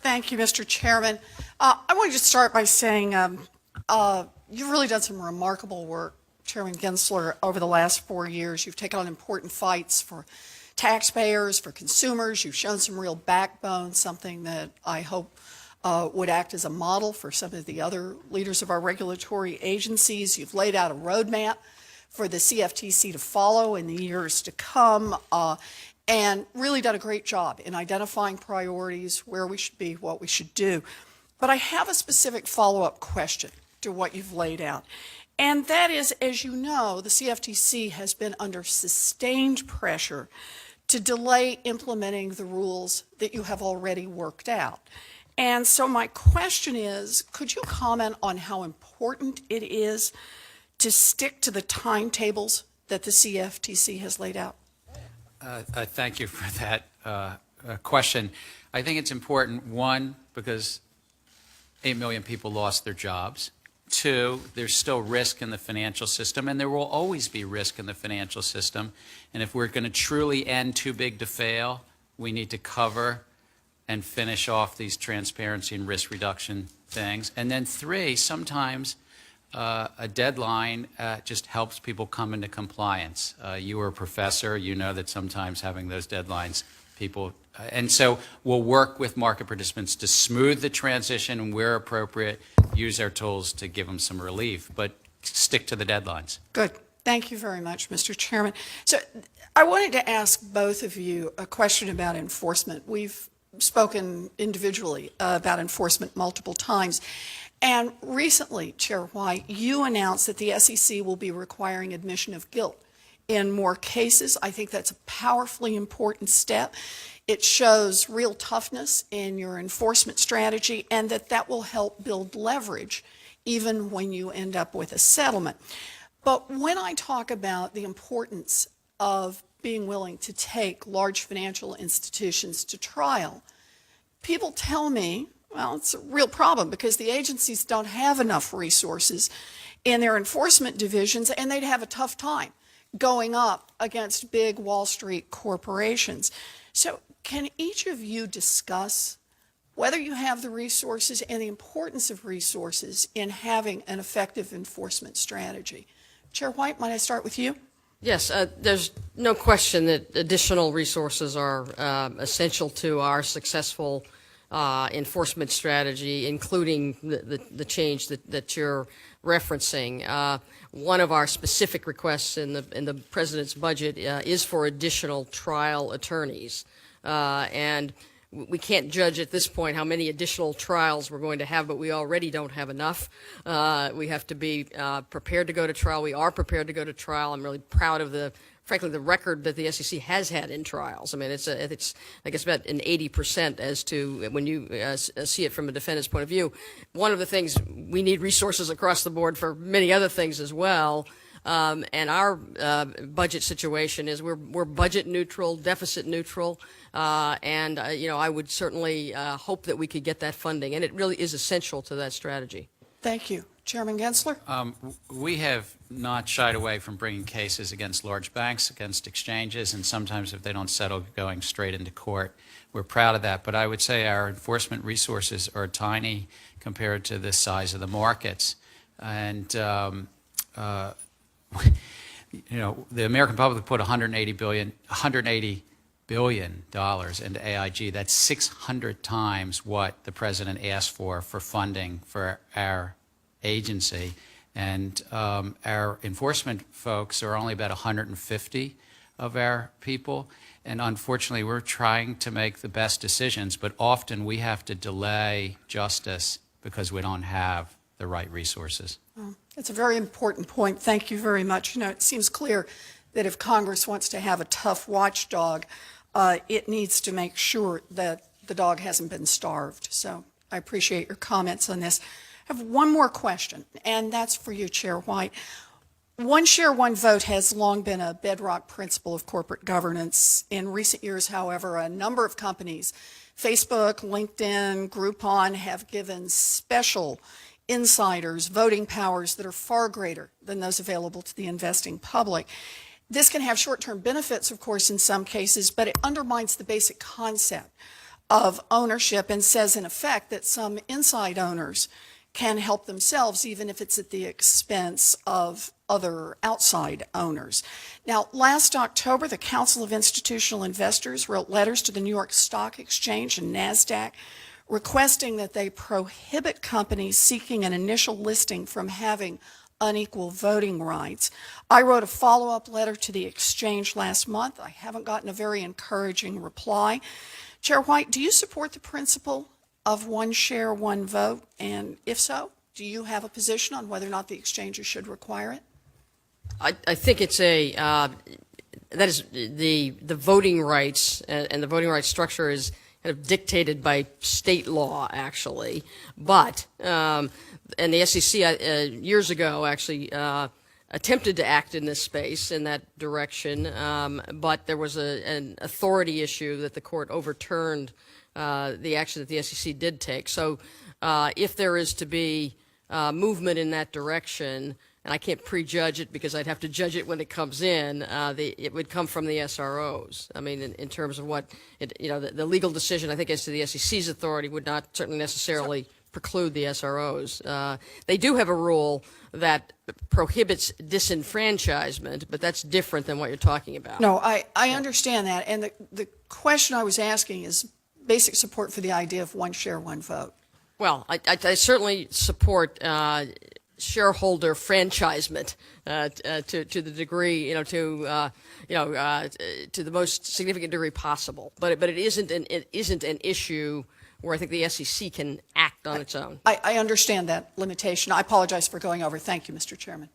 Thank you, Mr. Chairman. I wanted to start by saying you've really done some remarkable work, Chairman Gensler, over the last 4 years. You've taken on important fights for taxpayers, for consumers. You've shown some real backbone, something that I hope would act as a model for some of the other leaders of our regulatory agencies. You've laid out a roadmap for the CFTC to follow in the years to come, and really done a great job in identifying priorities, where we should be, what we should do. But I have a specific follow-up question to what you've laid out. And that is, as you know, the CFTC has been under sustained pressure to delay implementing the rules that you have already worked out. And so my question is, could you comment on how important it is to stick to the timetables that the CFTC has laid out? Thank you for that question. I think it's important, one, because 8 million people lost their jobs. Two, there's still risk in the financial system, and there will always be risk in the financial system. And if we're going to truly end too big to fail, we need to cover and finish off these transparency and risk reduction things. And then three, sometimes a deadline just helps people come into compliance. You were a professor, you know that sometimes having those deadlines, people, and so we'll work with market participants to smooth the transition, and where appropriate, use our tools to give them some relief, but stick to the deadlines. Good. Thank you very much, Mr. Chairman. So I wanted to ask both of you a question about enforcement. We've spoken individually about enforcement multiple times. And recently, Chair White, you announced that the SEC will be requiring admission of guilt in more cases. I think that's a powerfully important step. It shows real toughness in your enforcement strategy, and that will help build leverage even when you end up with a settlement. But when I talk about the importance of being willing to take large financial institutions to trial, people tell me, well, it's a real problem because the agencies don't have enough resources in their enforcement divisions, and they'd have a tough time going up against big Wall Street corporations. So can each of you discuss whether you have the resources and the importance of resources in having an effective enforcement strategy? Chair White, might I start with you? Yes, there's no question that additional resources are essential to our successful enforcement strategy, including the change that you're referencing. One of our specific requests in the President's budget is for additional trial attorneys. And we can't judge at this point how many additional trials we're going to have, but we already don't have enough. We have to be prepared to go to trial. We are prepared to go to trial. I'm really proud of frankly, the record that the SEC has had in trials. I mean, it's I guess about an 80% as to when you see it from a defendant's point of view. One of the things, we need resources across the board for many other things as well. And our budget situation is we're budget neutral, deficit neutral, and I would certainly hope that we could get that funding, and it really is essential to that strategy. Thank you. Chairman Gensler? We have not shied away from bringing cases against large banks, against exchanges, and sometimes if they don't settle, going straight into court. We're proud of that, but I would say our enforcement resources are tiny compared to the size of the markets. And the American public put $180 billion into AIG. That's 600 times what the President asked for funding for our agency. And our enforcement folks are only about 150 of our people. And unfortunately, we're trying to make the best decisions, but often we have to delay justice because we don't have the right resources. That's a very important point. Thank you very much. It seems clear that if Congress wants to have a tough watchdog, it needs to make sure that the dog hasn't been starved. So I appreciate your comments on this. I have one more question, and that's for you, Chair White. One share, one vote has long been a bedrock principle of corporate governance. In recent years, however, a number of companies, Facebook, LinkedIn, Groupon, have given special insiders voting powers that are far greater than those available to the investing public. This can have short-term benefits, of course, in some cases, but it undermines the basic concept of ownership and says, in effect, that some inside owners can help themselves, even if it's at the expense of other outside owners. Now, last October, the Council of Institutional Investors wrote letters to the New York Stock Exchange and NASDAQ requesting that they prohibit companies seeking an initial listing from having unequal voting rights. I wrote a follow-up letter to the exchange last month. I haven't gotten a very encouraging reply. Chair White, do you support the principle of one share, one vote? And if so, do you have a position on whether or not the exchanges should require it? I think it's that is the voting rights and the voting rights structure is kind of dictated by state law, actually. But and the SEC years ago actually attempted to act in this space in that direction, but there was an authority issue that the court overturned the action that the SEC did take. So if there is to be movement in that direction, and I can't prejudge it because I'd have to judge it when it comes in, it would come from the SROs. I mean, in terms of what, the legal decision, I think, as to the SEC's authority would not certainly necessarily preclude the SROs. They do have a rule that prohibits disenfranchisement, but that's different than what you're talking about. No, I understand that. And the question I was asking is basic support for the idea of one share, one vote. Well, I certainly support shareholder franchisement to the degree, to the most significant degree possible. But it isn't an issue where I think the SEC can act on its own. I understand that limitation. I apologize for going over. Thank you, Mr. Chairman.